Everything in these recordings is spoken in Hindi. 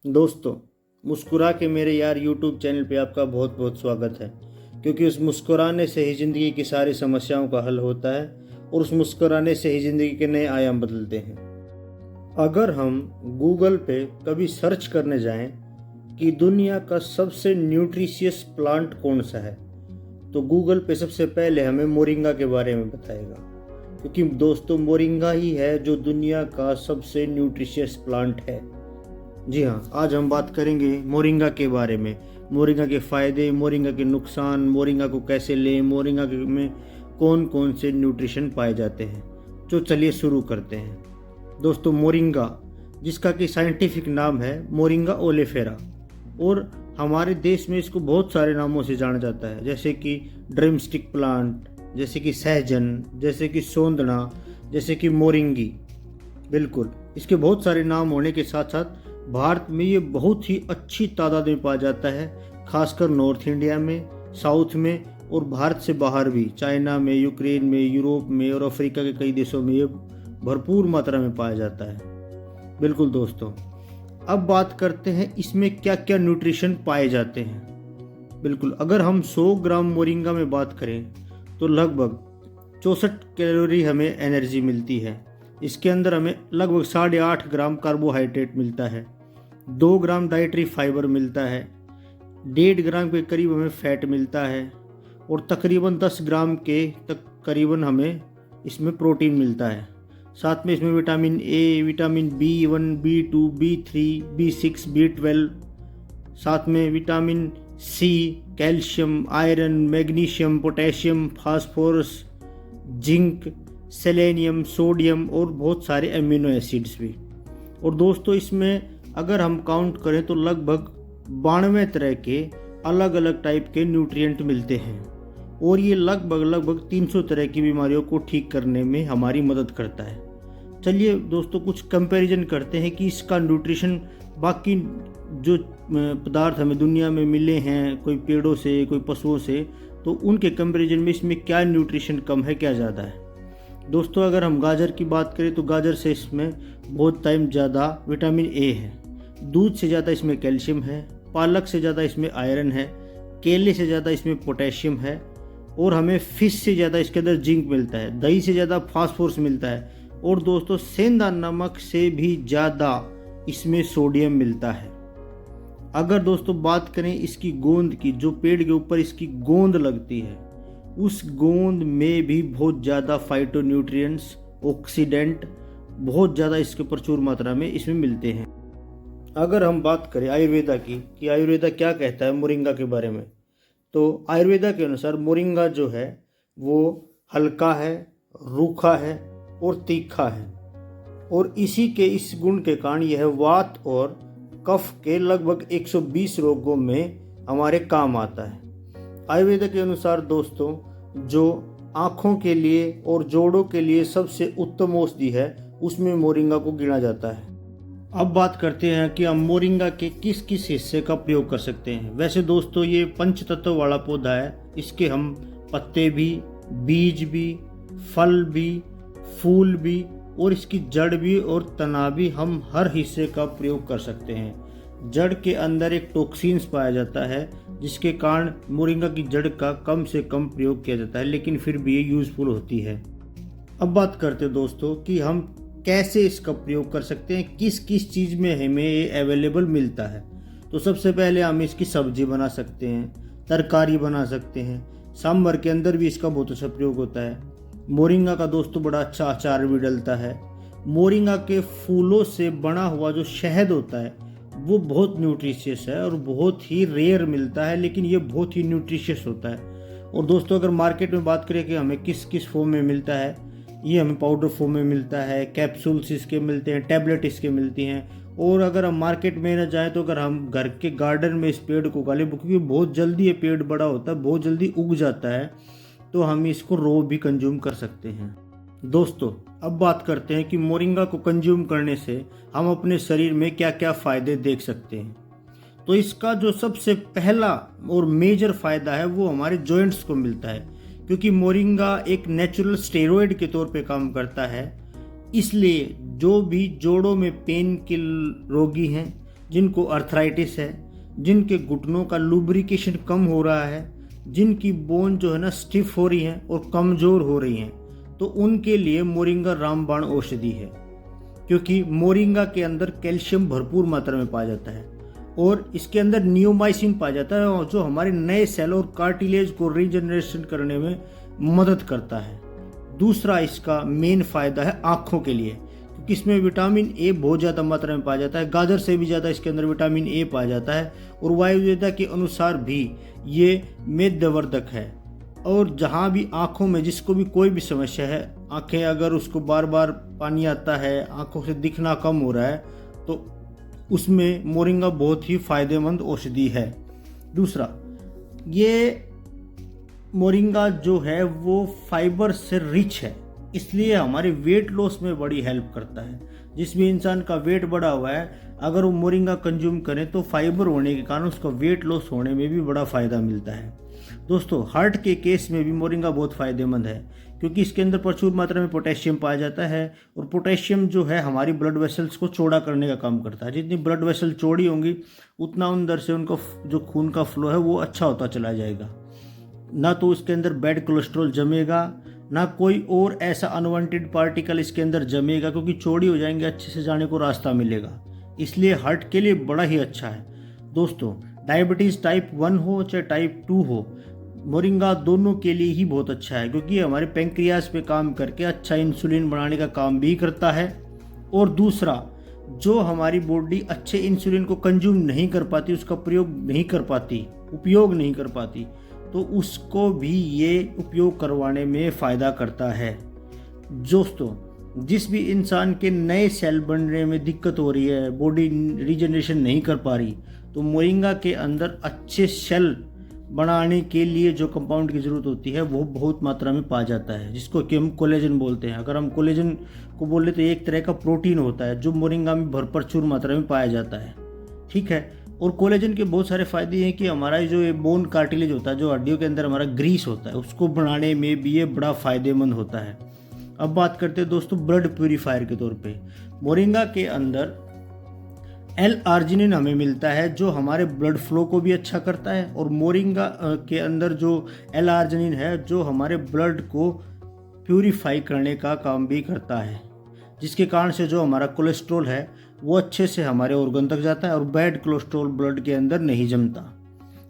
दोस्तों, मुस्कुरा के मेरे यार यूट्यूब चैनल पे आपका बहुत बहुत स्वागत है। क्योंकि उस मुस्कुराने से ही ज़िंदगी की सारी समस्याओं का हल होता है और उस मुस्कुराने से ही ज़िंदगी के नए आयाम बदलते हैं। अगर हम गूगल पे कभी सर्च करने जाएं कि दुनिया का सबसे न्यूट्रिशियस प्लांट कौन सा है, तो गूगल पे सबसे पहले हमें मोरिंगा के बारे में बताएगा। क्योंकि दोस्तों, मोरिंगा ही है जो दुनिया का सबसे न्यूट्रिशियस प्लांट है। जी हाँ, आज हम बात करेंगे मोरिंगा के बारे में। मोरिंगा के फ़ायदे, मोरिंगा के नुकसान, मोरिंगा को कैसे लें, मोरिंगा में कौन कौन से न्यूट्रिशन पाए जाते हैं। तो चलिए शुरू करते हैं। दोस्तों, मोरिंगा, जिसका कि साइंटिफिक नाम है मोरिंगा ओलेफेरा, और हमारे देश में इसको बहुत सारे नामों से जाना जाता है, जैसे कि ड्रमस्टिक प्लांट, जैसे कि सहजन, जैसे कि सोंदना, जैसे कि मोरिंगी। बिल्कुल, इसके बहुत सारे नाम होने के साथ साथ भारत में ये बहुत ही अच्छी तादाद में पाया जाता है, खासकर नॉर्थ इंडिया में, साउथ में और भारत से बाहर भी, चाइना में, यूक्रेन में, यूरोप में और अफ्रीका के कई देशों में ये भरपूर मात्रा में पाया जाता है। बिल्कुल दोस्तों, अब बात करते हैं इसमें क्या क्या न्यूट्रिशन पाए जाते हैं। बिल्कुल, अगर हम 100 ग्राम मोरिंगा में बात करें तो लगभग 64 कैलोरी हमें एनर्जी मिलती है। इसके अंदर हमें लगभग 8.5 ग्राम कार्बोहाइड्रेट मिलता है, 2 ग्राम डाइटरी फाइबर मिलता है, 1.5 ग्राम के करीब हमें फैट मिलता है और तकरीबन 10 ग्राम के तक करीबन हमें इसमें प्रोटीन मिलता है। साथ में इसमें vitamin A, vitamin B1, B2, B3, B6, B12, साथ में vitamin C, calcium, iron, magnesium, potassium, phosphorus, zinc, selenium, sodium और बहुत सारे एमिनो एसिड्स भी। और दोस्तों, इसमें अगर हम काउंट करें तो लगभग 92 तरह के अलग अलग टाइप के न्यूट्रिएंट मिलते हैं और ये लगभग 300 तरह की बीमारियों को ठीक करने में हमारी मदद करता है। चलिए दोस्तों, कुछ कंपैरिजन करते हैं कि इसका न्यूट्रिशन बाकी जो पदार्थ हमें दुनिया में मिले हैं, कोई पेड़ों से, कोई पशुओं से, तो उनके कंपैरिजन में इसमें क्या न्यूट्रिशन कम है, क्या ज़्यादा है। दोस्तों, अगर हम गाजर की बात करें तो गाजर से इसमें बहुत टाइम ज़्यादा विटामिन ए है, दूध से ज़्यादा इसमें कैल्शियम है, पालक से ज़्यादा इसमें आयरन है, केले से ज़्यादा इसमें पोटेशियम है और हमें फिश से ज़्यादा इसके अंदर जिंक मिलता है, दही से ज़्यादा फास्फोरस मिलता है और दोस्तों सेंधा नमक से भी ज़्यादा इसमें सोडियम मिलता है। अगर दोस्तों बात करें इसकी गोंद की, जो पेड़ के ऊपर इसकी गोंद लगती है, उस गोंद में भी बहुत ज़्यादा फाइटोन्यूट्रिएंट्स, ऑक्सीडेंट बहुत ज़्यादा इसके प्रचुर मात्रा में इसमें मिलते हैं। अगर हम बात करें आयुर्वेदा की कि आयुर्वेदा क्या कहता है मोरिंगा के बारे में, तो आयुर्वेदा के अनुसार मोरिंगा जो है वो हल्का है, रूखा है और तीखा है और इसी के इस गुण के कारण यह वात और कफ के लगभग 120 रोगों में हमारे काम आता है। आयुर्वेदा के अनुसार दोस्तों, जो आँखों के लिए और जोड़ों के लिए सबसे उत्तम औषधि है, उसमें मोरिंगा को गिना जाता है। अब बात करते हैं कि हम मोरिंगा के किस किस हिस्से का प्रयोग कर सकते हैं। वैसे दोस्तों, ये पंचतत्व वाला पौधा है, इसके हम पत्ते भी, बीज भी, फल भी, फूल भी और इसकी जड़ भी और तना भी, हम हर हिस्से का प्रयोग कर सकते हैं। जड़ के अंदर एक टॉक्सिन्स पाया जाता है जिसके कारण मोरिंगा की जड़ का कम से कम प्रयोग किया जाता है, लेकिन फिर भी ये यूज़फुल होती है। अब बात करते हैं दोस्तों कि हम कैसे इसका प्रयोग कर सकते हैं, किस किस चीज़ में हमें ये अवेलेबल मिलता है। तो सबसे पहले हम इसकी सब्जी बना सकते हैं, तरकारी बना सकते हैं, सांभर के अंदर भी इसका बहुत अच्छा प्रयोग होता है। मोरिंगा का दोस्तों बड़ा अच्छा अचार भी डलता है। मोरिंगा के फूलों से बना हुआ जो शहद होता है वो बहुत न्यूट्रिशियस है और बहुत ही रेयर मिलता है, लेकिन ये बहुत ही न्यूट्रिशियस होता है। और दोस्तों, अगर मार्केट में बात करें कि हमें किस किस फॉर्म में मिलता है, ये हमें पाउडर फॉर्म में मिलता है, कैप्सूल्स इसके मिलते हैं, टैबलेट इसके मिलती हैं। और अगर हम मार्केट में न जाएं तो अगर हम घर के गार्डन में इस पेड़ को उगा लें, क्योंकि बहुत जल्दी ये पेड़ बड़ा होता है, बहुत जल्दी उग जाता है, तो हम इसको रो भी कंज्यूम कर सकते हैं। दोस्तों, अब बात करते हैं कि मोरिंगा को कंज्यूम करने से हम अपने शरीर में क्या क्या फ़ायदे देख सकते हैं। तो इसका जो सबसे पहला और मेजर फ़ायदा है वो हमारे जॉइंट्स को मिलता है, क्योंकि मोरिंगा एक नेचुरल स्टेरॉइड के तौर पे काम करता है। इसलिए जो भी जोड़ों में पेन के रोगी हैं जिनको अर्थराइटिस है, जिनके घुटनों का लुब्रिकेशन कम हो रहा है, जिनकी बोन जो है ना स्टिफ हो रही है और कमज़ोर हो रही हैं, तो उनके लिए मोरिंगा रामबाण औषधि है। क्योंकि मोरिंगा के अंदर कैल्शियम भरपूर मात्रा में पाया जाता है और इसके अंदर नियोमाइसिन पाया जाता है और जो हमारे नए सेल और कार्टिलेज को रीजनरेशन करने में मदद करता है। दूसरा इसका मेन फ़ायदा है आँखों के लिए, क्योंकि इसमें विटामिन ए बहुत ज़्यादा मात्रा में पाया जाता है। गाजर से भी ज़्यादा इसके अंदर विटामिन ए पाया जाता है और आयुर्वेदा के अनुसार भी ये मेदवर्धक है। और जहाँ भी आँखों में जिसको भी कोई भी समस्या है, आँखें अगर उसको बार बार पानी आता है, आँखों से दिखना कम हो रहा है, तो उसमें मोरिंगा बहुत ही फ़ायदेमंद औषधि है। दूसरा, ये मोरिंगा जो है वो फाइबर से रिच है, इसलिए हमारे वेट लॉस में बड़ी हेल्प करता है। जिस भी इंसान का वेट बढ़ा हुआ है, अगर वो मोरिंगा कंज्यूम करें तो फाइबर होने के कारण उसका वेट लॉस होने में भी बड़ा फ़ायदा मिलता है। दोस्तों, हार्ट के केस में भी मोरिंगा बहुत फ़ायदेमंद है, क्योंकि इसके अंदर प्रचुर मात्रा में पोटेशियम पाया जाता है और पोटेशियम जो है हमारी ब्लड वेसल्स को चौड़ा करने का काम करता है। जितनी ब्लड वेसल चौड़ी होंगी उतना अंदर से उनका जो खून का फ्लो है वो अच्छा होता चला जाएगा। ना तो इसके अंदर बैड कोलेस्ट्रॉल जमेगा, ना कोई और ऐसा अनवांटेड पार्टिकल इसके अंदर जमेगा, क्योंकि चौड़ी हो जाएंगे, अच्छे से जाने को रास्ता मिलेगा। इसलिए हार्ट के लिए बड़ा ही अच्छा है। दोस्तों, डायबिटीज़ टाइप 1 हो चाहे टाइप 2 हो, मोरिंगा दोनों के लिए ही बहुत अच्छा है, क्योंकि हमारे पेंक्रियाज पे काम करके अच्छा इंसुलिन बनाने का काम भी करता है। और दूसरा, जो हमारी बॉडी अच्छे इंसुलिन को कंज्यूम नहीं कर पाती, उसका उपयोग नहीं कर पाती, तो उसको भी ये उपयोग करवाने में फ़ायदा करता है। दोस्तों, जिस भी इंसान के नए सेल बनने में दिक्कत हो रही है, बॉडी रीजनरेशन नहीं कर पा रही, तो मोरिंगा के अंदर अच्छे सेल बनाने के लिए जो कंपाउंड की ज़रूरत होती है वो बहुत मात्रा में पाया जाता है, जिसको कि हम कोलेजन बोलते हैं। अगर हम कोलेजन को बोले तो एक तरह का प्रोटीन होता है जो मोरिंगा में प्रचुर मात्रा में पाया जाता है। ठीक है। और कोलेजन के बहुत सारे फ़ायदे हैं कि हमारा जो ये बोन कार्टिलेज होता है, जो हड्डियों के अंदर हमारा ग्रीस होता है, उसको बनाने में भी ये बड़ा फ़ायदेमंद होता है। अब बात करते हैं दोस्तों ब्लड प्यूरीफायर के तौर पे। मोरिंगा के अंदर L-आर्जिनिन हमें मिलता है जो हमारे ब्लड फ्लो को भी अच्छा करता है, और मोरिंगा के अंदर जो L-आर्जिनिन है जो हमारे ब्लड को प्यूरीफाई करने का काम भी करता है, जिसके कारण से जो हमारा कोलेस्ट्रॉल है वो अच्छे से हमारे ऑर्गन तक जाता है और बैड कोलेस्ट्रॉल ब्लड के अंदर नहीं जमता।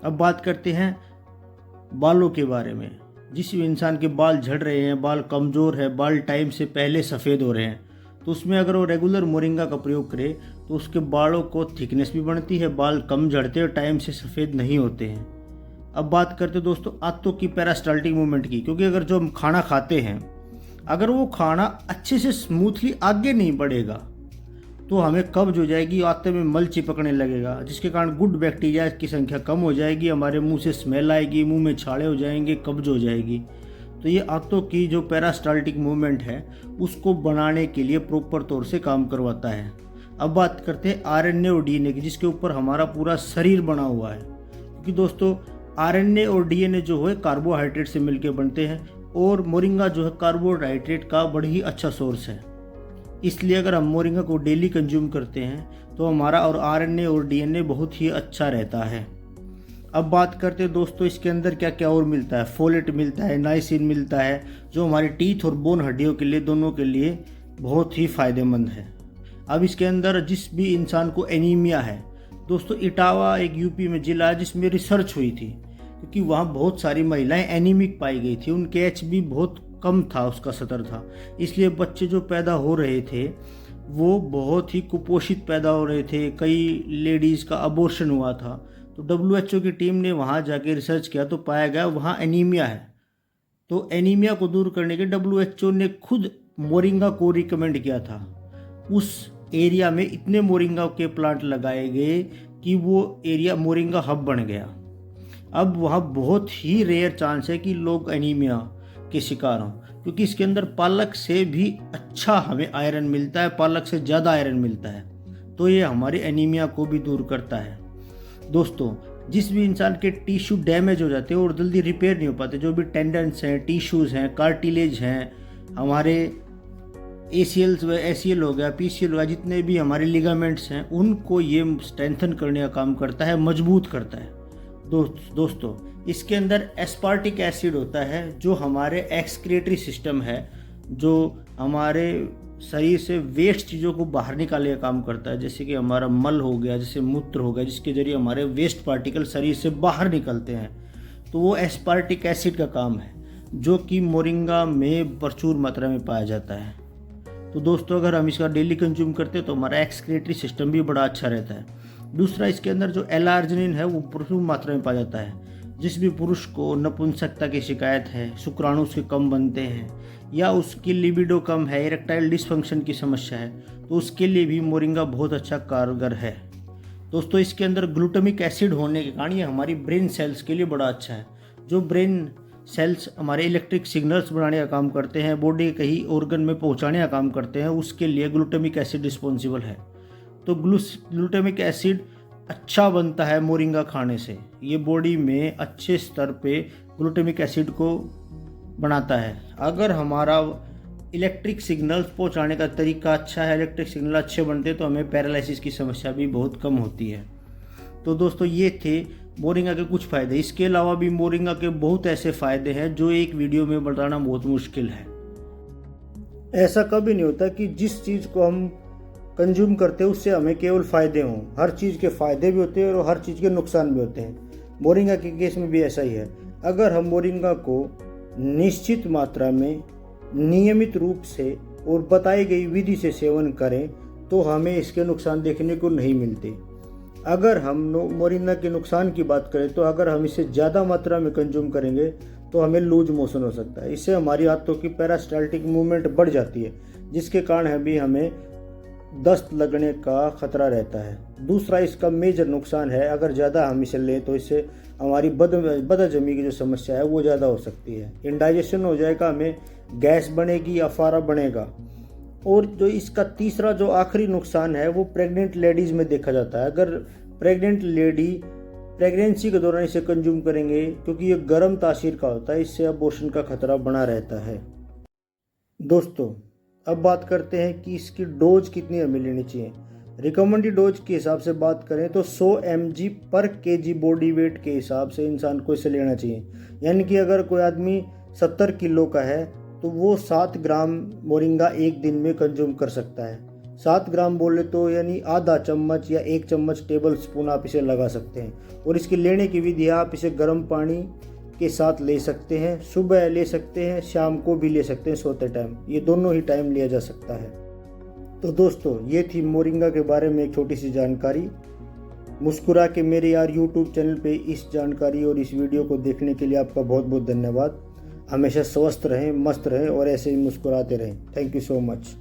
अब बात करते हैं बालों के बारे में। जिस भी इंसान के बाल झड़ रहे हैं, बाल कमज़ोर है, बाल टाइम से पहले सफ़ेद हो रहे हैं, तो उसमें अगर वो रेगुलर मोरिंगा का प्रयोग करे तो उसके बालों को थिकनेस भी बढ़ती है, बाल कम झड़ते और टाइम से सफ़ेद नहीं होते हैं। अब बात करते दोस्तों आंतों की पेरिस्टाल्टिक मूवमेंट की, क्योंकि अगर जो हम खाना खाते हैं, अगर वो खाना अच्छे से स्मूथली आगे नहीं बढ़ेगा तो हमें कब्ज हो जाएगी, आंतों में मल चिपकने लगेगा, जिसके कारण गुड बैक्टीरिया की संख्या कम हो जाएगी, हमारे मुंह से स्मेल आएगी, मुंह में छाले हो जाएंगे, कब्ज हो जाएगी। तो ये आंतों की जो पेरिस्टाल्टिक मूवमेंट है उसको बनाने के लिए प्रॉपर तौर से काम करवाता है। अब बात करते हैं RNA और DNA की, जिसके ऊपर हमारा पूरा शरीर बना हुआ है। क्योंकि दोस्तों RNA और DNA जो है कार्बोहाइड्रेट से मिलकर बनते हैं, और मोरिंगा जो है कार्बोहाइड्रेट का बड़ा ही अच्छा सोर्स है। इसलिए अगर हम मोरिंगा को डेली कंज्यूम करते हैं तो हमारा और RNA और DNA बहुत ही अच्छा रहता है। अब बात करते हैं दोस्तों इसके अंदर क्या क्या और मिलता है। फोलेट मिलता है, नाइसिन मिलता है, जो हमारी टीथ और बोन हड्डियों के लिए, दोनों के लिए बहुत ही फ़ायदेमंद है। अब इसके अंदर जिस भी इंसान को एनीमिया है, दोस्तों इटावा एक यूपी में ज़िला है जिसमें रिसर्च हुई थी, क्योंकि वहाँ बहुत सारी महिलाएं एनीमिक पाई गई थी, उनके HB बहुत कम था, उसका स्तर था, इसलिए बच्चे जो पैदा हो रहे थे वो बहुत ही कुपोषित पैदा हो रहे थे, कई लेडीज़ का अबॉर्शन हुआ था। तो WHO की टीम ने वहाँ जाके रिसर्च किया तो पाया गया वहाँ एनीमिया है। तो एनीमिया को दूर करने के WHO ने खुद मोरिंगा को रिकमेंड किया था। उस एरिया में इतने मोरिंगा के प्लांट लगाए गए कि वो एरिया मोरिंगा हब बन गया। अब वहाँ बहुत ही रेयर चांस है कि लोग एनीमिया के शिकार हों, क्योंकि इसके अंदर पालक से भी अच्छा हमें आयरन मिलता है, पालक से ज़्यादा आयरन मिलता है, तो ये हमारे एनीमिया को भी दूर करता है। दोस्तों जिस भी इंसान के टिश्यू डैमेज हो जाते हैं और जल्दी रिपेयर नहीं हो पाते, जो भी टेंडन्स हैं, टिश्यूज़ हैं, कार्टिलेज हैं, हमारे ACL हो गया, PCL हो गया, जितने भी हमारे लिगामेंट्स हैं उनको ये स्ट्रेंथन करने का काम करता है, मजबूत करता है। दोस्तों इसके अंदर एस्पार्टिक एसिड होता है जो हमारे एक्सक्रीटरी सिस्टम है, जो हमारे शरीर से वेस्ट चीज़ों को बाहर निकालने का काम करता है, जैसे कि हमारा मल हो गया, जैसे मूत्र हो गया, जिसके जरिए हमारे वेस्ट पार्टिकल शरीर से बाहर निकलते हैं, तो वो एस्पार्टिक एसिड का काम है, जो कि मोरिंगा में प्रचुर मात्रा में पाया जाता है। तो दोस्तों अगर हम इसका डेली कंज्यूम करते हैं तो हमारा एक्सक्रीटरी सिस्टम भी बड़ा अच्छा रहता है। दूसरा, इसके अंदर जो एलार्जिनिन है वो प्रचुर मात्रा में पाया जाता है। जिस भी पुरुष को नपुंसकता की शिकायत है, शुक्राणु उसके कम बनते हैं, या उसकी लिबिडो कम है, इरेक्टाइल डिसफंक्शन की समस्या है, तो उसके लिए भी मोरिंगा बहुत अच्छा कारगर है। दोस्तों इसके अंदर ग्लूटामिक एसिड होने के कारण ये हमारी ब्रेन सेल्स के लिए बड़ा अच्छा है। जो ब्रेन सेल्स हमारे इलेक्ट्रिक सिग्नल्स बनाने का काम करते हैं, बॉडी के कई ऑर्गन में पहुंचाने का काम करते हैं, उसके लिए ग्लूटामिक एसिड रिस्पॉन्सिबल है। तो ग्लूटामिक एसिड अच्छा बनता है मोरिंगा खाने से। ये बॉडी में अच्छे स्तर पे ग्लूटामिक एसिड को बनाता है। अगर हमारा इलेक्ट्रिक सिग्नल्स पहुंचाने का तरीका अच्छा है, इलेक्ट्रिक सिग्नल अच्छे बनते हैं, तो हमें पैरालिसिस की समस्या भी बहुत कम होती है। तो दोस्तों ये थे मोरिंगा के कुछ फ़ायदे। इसके अलावा भी मोरिंगा के बहुत ऐसे फ़ायदे हैं जो एक वीडियो में बताना बहुत मुश्किल है। ऐसा कभी नहीं होता कि जिस चीज़ को हम कंज्यूम करते हैं उससे हमें केवल फ़ायदे हों। हर चीज़ के फ़ायदे भी होते हैं और हर चीज़ के नुकसान भी होते हैं। मोरिंगा के केस में भी ऐसा ही है। अगर हम मोरिंगा को निश्चित मात्रा में नियमित रूप से और बताई गई विधि से सेवन करें तो हमें इसके नुकसान देखने को नहीं मिलते। अगर हम मोरिंगा के नुकसान की बात करें तो अगर हम इसे ज़्यादा मात्रा में कंज्यूम करेंगे तो हमें लूज मोशन हो सकता है। इससे हमारी आंतों की पेरिस्टाल्टिक मूवमेंट बढ़ जाती है, जिसके कारण भी हमें दस्त लगने का खतरा रहता है। दूसरा, इसका मेजर नुकसान है, अगर ज़्यादा हम इसे लें तो इससे हमारी बदहजमी की जो समस्या है वो ज़्यादा हो सकती है। इंडाइजेशन हो जाएगा, हमें गैस बनेगी, अफारा बनेगा। और जो इसका तीसरा जो आखिरी नुकसान है वो प्रेग्नेंट लेडीज़ में देखा जाता है। अगर प्रेग्नेंट लेडी प्रेगनेंसी के दौरान इसे कंज्यूम करेंगे, क्योंकि ये गर्म तासीर का होता है, इससे अबॉर्शन का खतरा बना रहता है। दोस्तों अब बात करते हैं कि इसकी डोज कितनी हमें लेनी चाहिए। रिकमेंडेड डोज के हिसाब से बात करें तो 100 mg पर kg बॉडी वेट के हिसाब से इंसान को इसे लेना चाहिए। यानी कि अगर कोई आदमी 70 किलो का है तो वो 7 ग्राम मोरिंगा एक दिन में कंज्यूम कर सकता है। 7 ग्राम बोले तो यानी आधा चम्मच या 1 चम्मच टेबल स्पून आप इसे लगा सकते हैं। और इसकी लेने की विधि, आप इसे गर्म पानी के साथ ले सकते हैं, सुबह ले सकते हैं, शाम को भी ले सकते हैं सोते टाइम। ये दोनों ही टाइम लिया जा सकता है। तो दोस्तों ये थी मोरिंगा के बारे में एक छोटी सी जानकारी। मुस्कुरा के मेरे यार यूट्यूब चैनल पे इस जानकारी और इस वीडियो को देखने के लिए आपका बहुत बहुत धन्यवाद। हमेशा स्वस्थ रहें, मस्त रहें और ऐसे ही मुस्कुराते रहें। Thank you so much.